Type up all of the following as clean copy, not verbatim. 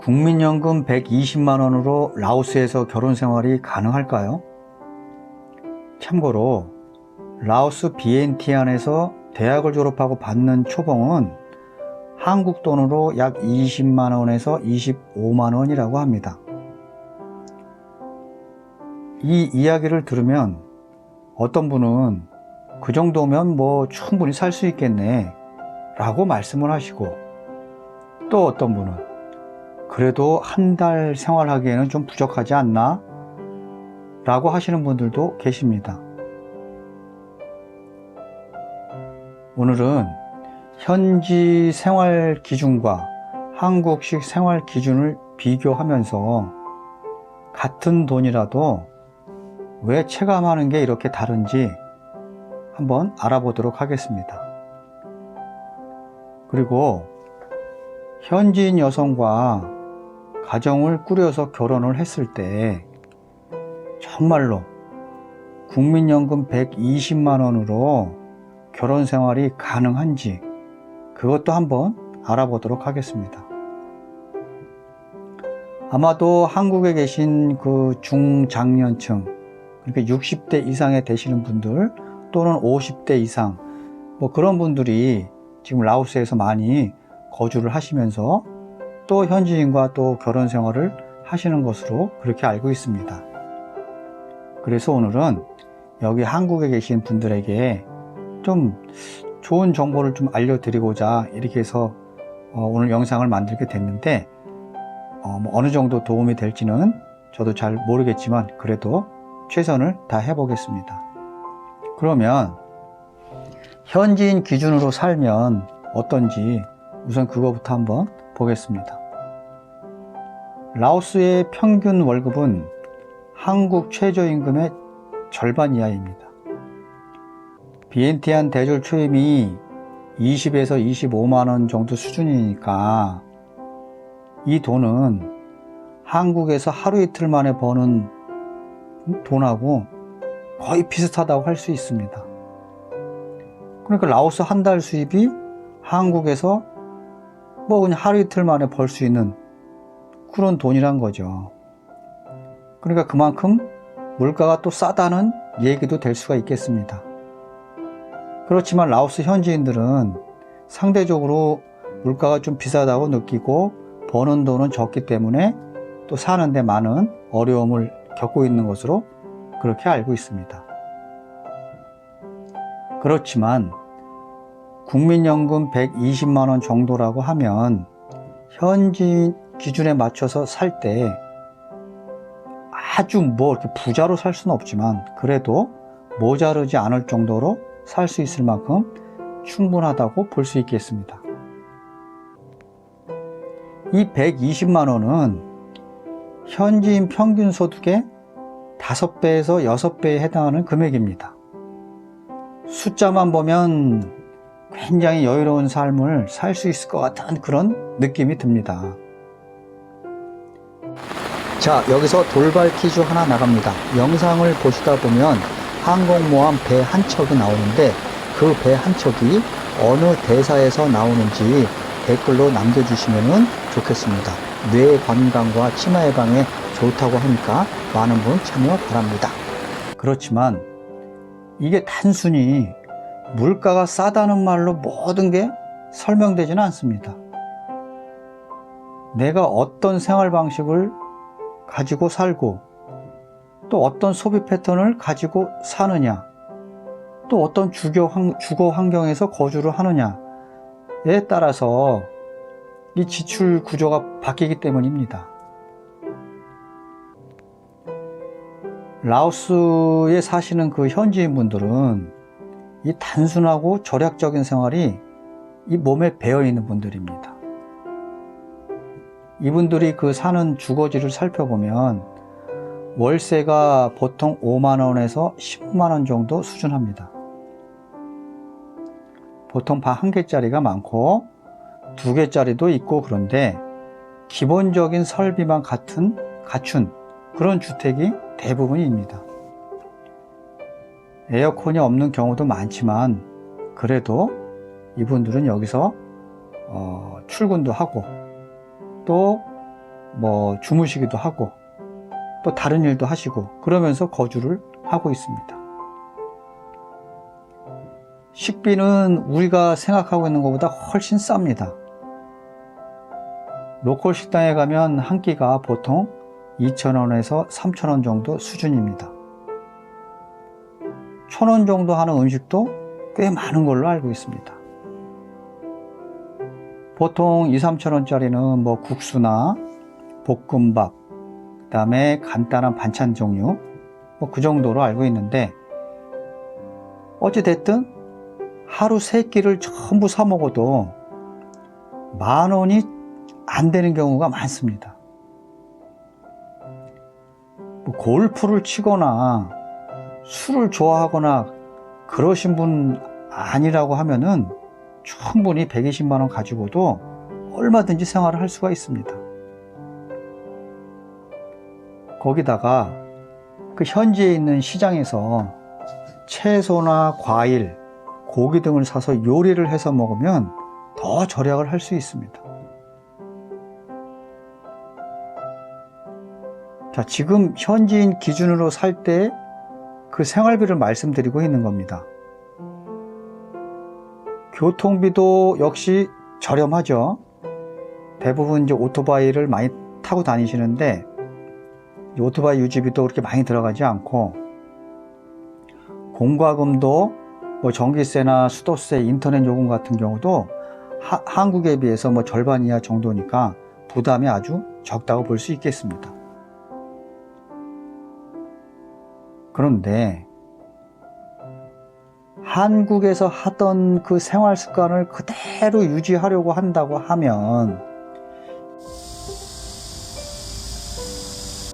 국민연금 120만 원으로 라오스에서 결혼 생활이 가능할까요? 참고로 라오스 비엔티안에서 대학을 졸업하고 받는 초봉은 한국 돈으로 약 20만 원에서 25만 원이라고 합니다. 이 이야기를 들으면 어떤 분은 그 정도면 충분히 살 수 있겠네 라고 말씀을 하시고, 또 어떤 분은 그래도 한 달 생활하기에는 좀 부족하지 않나? 라고 하시는 분들도 계십니다. 오늘은 현지 생활 기준과 한국식 생활 기준을 비교하면서 같은 돈이라도 왜 체감하는 게 이렇게 다른지 한번 알아보도록 하겠습니다. 그리고 현지인 여성과 가정을 꾸려서 결혼을 했을 때 정말로 국민연금 120만 원으로 결혼 생활이 가능한지 그것도 한번 알아보도록 하겠습니다. 아마도 한국에 계신 그 중장년층, 그러니까 60대 이상에 되시는 분들 또는 50대 이상 그런 분들이 지금 라오스에서 많이 거주를 하시면서 또 현지인과 또 결혼 생활을 하시는 것으로 그렇게 알고 있습니다. 그래서 오늘은 여기 한국에 계신 분들에게 좀 좋은 정보를 좀 알려드리고자 이렇게 해서 오늘 영상을 만들게 됐는데 어느 정도 도움이 될지는 저도 잘 모르겠지만 그래도 최선을 다해 보겠습니다. 그러면 현지인 기준으로 살면 어떤지 우선 그거부터 한번 보겠습니다. 라오스의 평균 월급은 한국 최저임금의 절반 이하입니다. 비엔티안 대졸 초임이 20에서 25만 원 정도 수준이니까 이 돈은 한국에서 하루 이틀 만에 버는 돈하고 거의 비슷하다고 할 수 있습니다. 그러니까 라오스 한 달 수입이 한국에서 그냥 하루 이틀 만에 벌 수 있는 그런 돈이란 거죠. 그러니까 그만큼 물가가 또 싸다는 얘기도 될 수가 있겠습니다. 그렇지만 라오스 현지인들은 상대적으로 물가가 좀 비싸다고 느끼고 버는 돈은 적기 때문에 또 사는데 많은 어려움을 겪고 있는 것으로 그렇게 알고 있습니다. 그렇지만 국민연금 120만 원 정도라고 하면 현지 기준에 맞춰서 살 때 아주 이렇게 부자로 살 수는 없지만 그래도 모자르지 않을 정도로 살 수 있을 만큼 충분하다고 볼 수 있겠습니다. 이 120만 원은 현지인 평균 소득의 5배에서 6배에 해당하는 금액입니다. 숫자만 보면 굉장히 여유로운 삶을 살 수 있을 것 같은 그런 느낌이 듭니다. 자, 여기서 돌발 퀴즈 하나 나갑니다. 영상을 보시다 보면 항공모함 배 한 척이 나오는데 그 배 한 척이 어느 대사에서 나오는지 댓글로 남겨주시면 좋겠습니다. 뇌 건강과 치매 예방에 좋다고 하니까 많은 분 참여 바랍니다. 그렇지만 이게 단순히 물가가 싸다는 말로 모든 게 설명되지는 않습니다. 내가 어떤 생활 방식을 가지고 살고 또 어떤 소비 패턴을 가지고 사느냐, 또 어떤 주거 환경에서 거주를 하느냐에 따라서 이 지출 구조가 바뀌기 때문입니다. 라오스에 사시는 그 현지인분들은 이 단순하고 절약적인 생활이 이 몸에 배어 있는 분들입니다. 이분들이 그 사는 주거지를 살펴보면 월세가 보통 5만 원에서 10만 원 정도 수준합니다. 보통 방 1개짜리가 많고 2개짜리도 있고 그런데 기본적인 설비만 갖춘 그런 주택이 대부분입니다. 에어컨이 없는 경우도 많지만 그래도 이분들은 여기서 출근도 하고 또 뭐 주무시기도 하고 또 다른 일도 하시고 그러면서 거주를 하고 있습니다. 식비는 우리가 생각하고 있는 것보다 훨씬 쌉니다. 로컬 식당에 가면 한 끼가 보통 2,000원에서 3,000원 정도 수준입니다. 1,000원 정도 하는 음식도 꽤 많은 걸로 알고 있습니다. 보통 2, 3,000원짜리는 뭐 국수나 볶음밥, 그 다음에 간단한 반찬 종류, 뭐 그 정도로 알고 있는데, 어찌됐든 하루 3끼를 전부 사 먹어도 10,000원이 안 되는 경우가 많습니다. 뭐 골프를 치거나 술을 좋아하거나 그러신 분 아니라고 하면은 충분히 120만 원 가지고도 얼마든지 생활을 할 수가 있습니다. 거기다가 그 현지에 있는 시장에서 채소나 과일, 고기 등을 사서 요리를 해서 먹으면 더 절약을 할 수 있습니다. 자, 지금 현지인 기준으로 살 때 그 생활비를 말씀드리고 있는 겁니다. 교통비도 역시 저렴하죠. 대부분 이제 오토바이를 많이 타고 다니시는데 오토바이 유지비도 그렇게 많이 들어가지 않고, 공과금도 뭐 전기세나 수도세, 인터넷 요금 같은 경우도 한국에 비해서 뭐 절반 이하 정도니까 부담이 아주 적다고 볼 수 있겠습니다. 그런데 한국에서 하던 그 생활 습관을 그대로 유지하려고 한다고 하면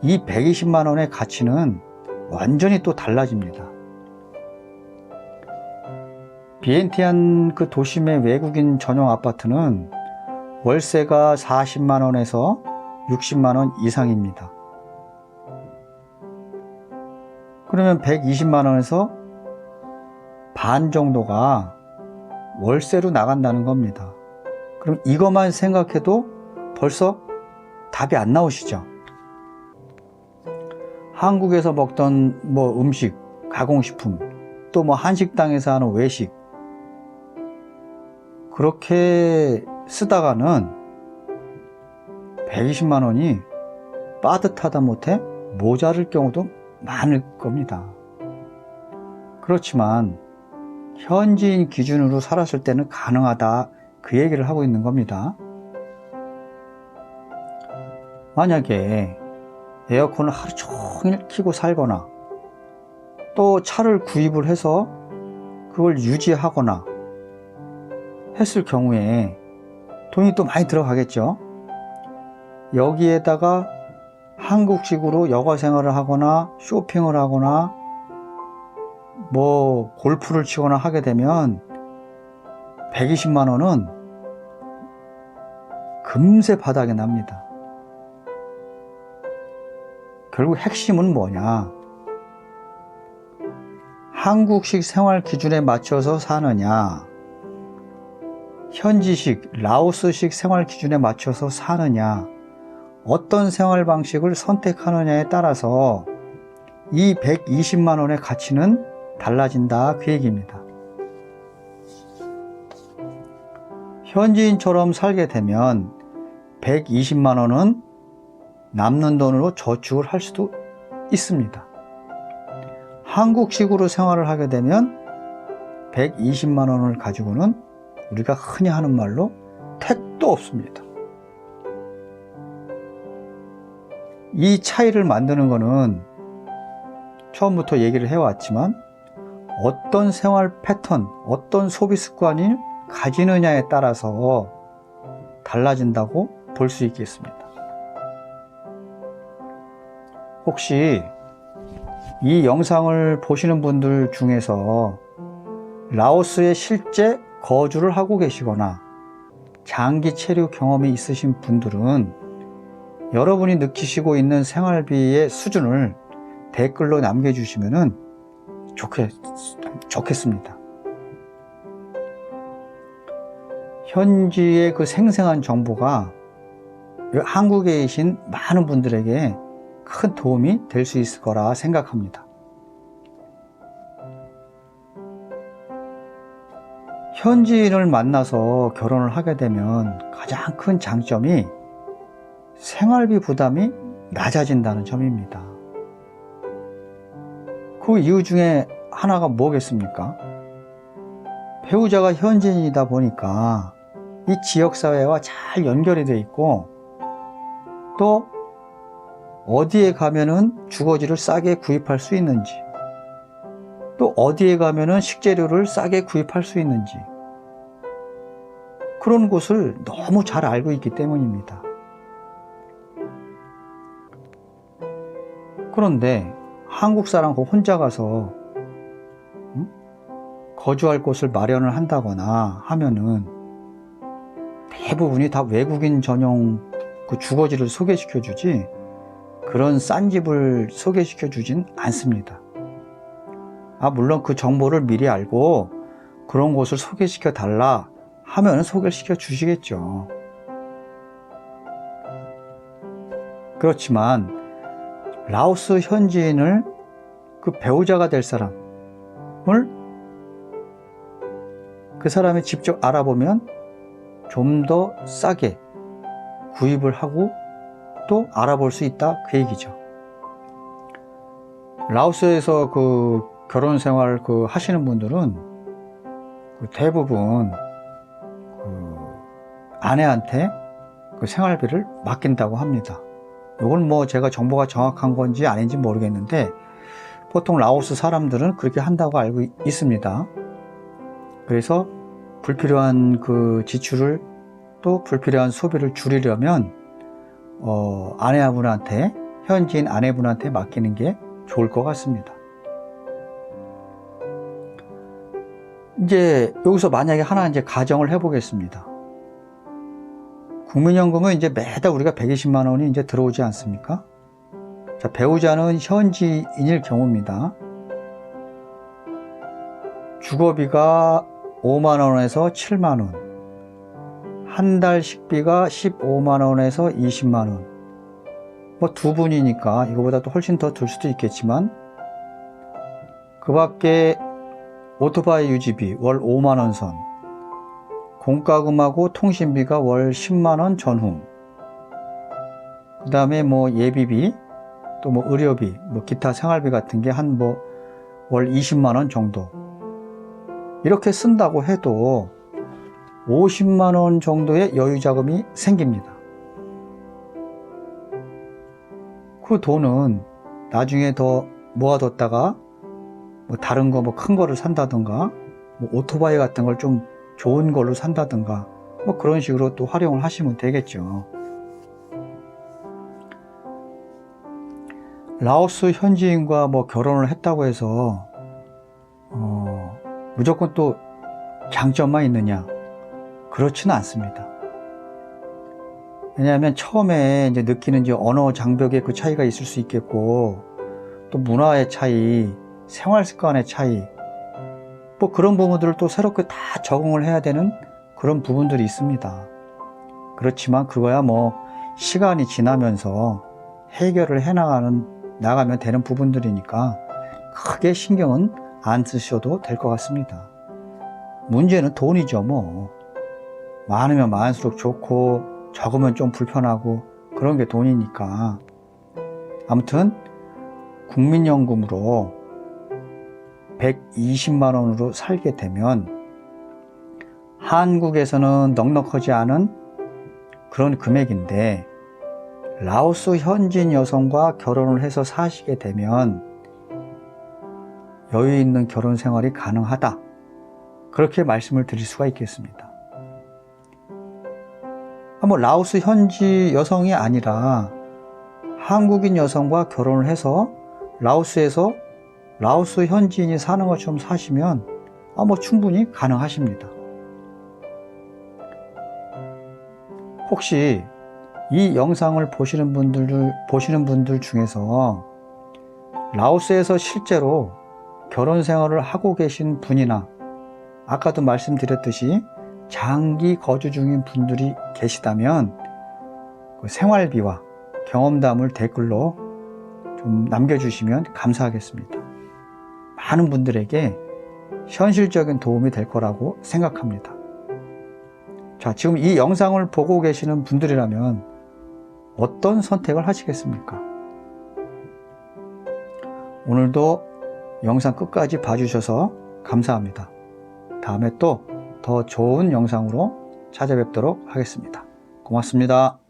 이 120만 원의 가치는 완전히 또 달라집니다. 비엔티안 그 도심의 외국인 전용 아파트는 월세가 40만 원에서 60만 원 이상입니다. 그러면 120만 원에서 반 정도가 월세로 나간다는 겁니다. 그럼 이것만 생각해도 벌써 답이 안 나오시죠? 한국에서 먹던 뭐 음식, 가공식품, 또 뭐 한식당에서 하는 외식, 그렇게 쓰다가는 120만 원이 빠듯하다 못해 모자랄 경우도 많을 겁니다. 그렇지만 현지인 기준으로 살았을 때는 가능하다, 그 얘기를 하고 있는 겁니다. 만약에 에어컨을 하루 종일 켜고 살거나 또 차를 구입을 해서 그걸 유지하거나 했을 경우에 돈이 또 많이 들어가겠죠. 여기에다가 한국식으로 여가 생활을 하거나 쇼핑을 하거나 뭐 골프를 치거나 하게 되면 120만 원은 금세 바닥에 납니다. 결국 핵심은 뭐냐? 한국식 생활 기준에 맞춰서 사느냐, 현지식, 라오스식 생활 기준에 맞춰서 사느냐, 어떤 생활 방식을 선택하느냐에 따라서 이 120만 원의 가치는 달라진다, 그 얘기입니다. 현지인처럼 살게 되면 120만 원은 남는 돈으로 저축을 할 수도 있습니다. 한국식으로 생활을 하게 되면 120만 원을 가지고는 우리가 흔히 하는 말로 택도 없습니다. 이 차이를 만드는 것은 처음부터 얘기를 해왔지만 어떤 생활 패턴, 어떤 소비 습관을 가지느냐에 따라서 달라진다고 볼 수 있겠습니다. 혹시 이 영상을 보시는 분들 중에서 라오스에 실제 거주를 하고 계시거나 장기 체류 경험이 있으신 분들은 여러분이 느끼시고 있는 생활비의 수준을 댓글로 남겨주시면 좋겠습니다. 현지의 그 생생한 정보가 한국에 계신 많은 분들에게 큰 도움이 될 수 있을 거라 생각합니다. 현지인을 만나서 결혼을 하게 되면 가장 큰 장점이 생활비 부담이 낮아진다는 점입니다. 그 이유 중에 하나가 뭐겠습니까? 배우자가 현지인이다 보니까 이 지역사회와 잘 연결이 돼 있고, 또 어디에 가면은 주거지를 싸게 구입할 수 있는지, 또 어디에 가면은 식재료를 싸게 구입할 수 있는지, 그런 곳을 너무 잘 알고 있기 때문입니다. 그런데 한국 사람 혼자 가서 거주할 곳을 마련을 한다거나 하면은 대부분이 다 외국인 전용 그 주거지를 소개시켜 주지, 그런 싼 집을 소개시켜 주진 않습니다. 물론 그 정보를 미리 알고 그런 곳을 소개시켜 달라 하면 소개시켜 주시겠죠. 그렇지만 라오스 현지인을 그 배우자가 될 사람을 그 사람이 직접 알아보면 좀 더 싸게 구입을 하고 또 알아볼 수 있다, 그 얘기죠. 라오스에서 그 결혼 생활 하시는 분들은 대부분 아내한테 그 생활비를 맡긴다고 합니다. 이건 뭐 제가 정보가 정확한 건지 아닌지 모르겠는데 보통 라오스 사람들은 그렇게 한다고 알고 있습니다. 그래서 불필요한 그 지출을, 또 불필요한 소비를 줄이려면 아내분한테, 현지인 아내분한테 맡기는 게 좋을 것 같습니다. 이제 여기서 만약에 하나 가정을 해보겠습니다. 국민연금은 이제 매달 우리가 120만 원이 이제 들어오지 않습니까? 자, 배우자는 현지인일 경우입니다. 주거비가 5만 원에서 7만 원, 한 달 식비가 15만 원에서 20만 원. 뭐 두 분이니까 이거보다 또 훨씬 더 들 수도 있겠지만, 그 밖에 오토바이 유지비 월 5만 원 선, 공과금하고 통신비가 월 10만 원 전후, 그 다음에 뭐 예비비, 또 뭐 의료비, 뭐 기타 생활비 같은 게 한 뭐 월 20만 원 정도. 이렇게 쓴다고 해도 50만 원 정도의 여유 자금이 생깁니다. 그 돈은 나중에 더 모아뒀다가 뭐 다른 거 뭐 큰 거를 산다든가, 뭐 오토바이 같은 걸 좀 좋은 걸로 산다든가, 뭐 그런 식으로 또 활용을 하시면 되겠죠. 라오스 현지인과 뭐 결혼을 했다고 해서 무조건 또 장점만 있느냐? 그렇지는 않습니다. 왜냐하면 처음에 이제 느끼는 이제 언어 장벽의 그 차이가 있을 수 있겠고, 또 문화의 차이, 생활 습관의 차이, 뭐 그런 부분들을 또 새롭게 다 적응을 해야 되는 그런 부분들이 있습니다. 그렇지만 그거야 뭐 시간이 지나면서 해결을 나가면 되는 부분들이니까 크게 신경은 안 쓰셔도 될 것 같습니다. 문제는 돈이죠, 뭐. 많으면 많을수록 좋고 적으면 좀 불편하고 그런 게 돈이니까. 아무튼 국민연금으로 120만 원으로 살게 되면 한국에서는 넉넉하지 않은 그런 금액인데, 라오스 현지인 여성과 결혼을 해서 사시게 되면 여유 있는 결혼 생활이 가능하다, 그렇게 말씀을 드릴 수가 있겠습니다. 뭐 라오스 현지 여성이 아니라 한국인 여성과 결혼을 해서 라오스에서 라오스 현지인이 사는 것처럼 사시면 뭐 충분히 가능하십니다. 혹시 이 영상을 보시는 분들 중에서 라오스에서 실제로 결혼 생활을 하고 계신 분이나, 아까도 말씀드렸듯이 장기 거주 중인 분들이 계시다면 그 생활비와 경험담을 댓글로 좀 남겨주시면 감사하겠습니다. 많은 분들에게 현실적인 도움이 될 거라고 생각합니다. 자, 지금 이 영상을 보고 계시는 분들이라면 어떤 선택을 하시겠습니까? 오늘도 영상 끝까지 봐주셔서 감사합니다. 다음에 또 더 좋은 영상으로 찾아뵙도록 하겠습니다. 고맙습니다.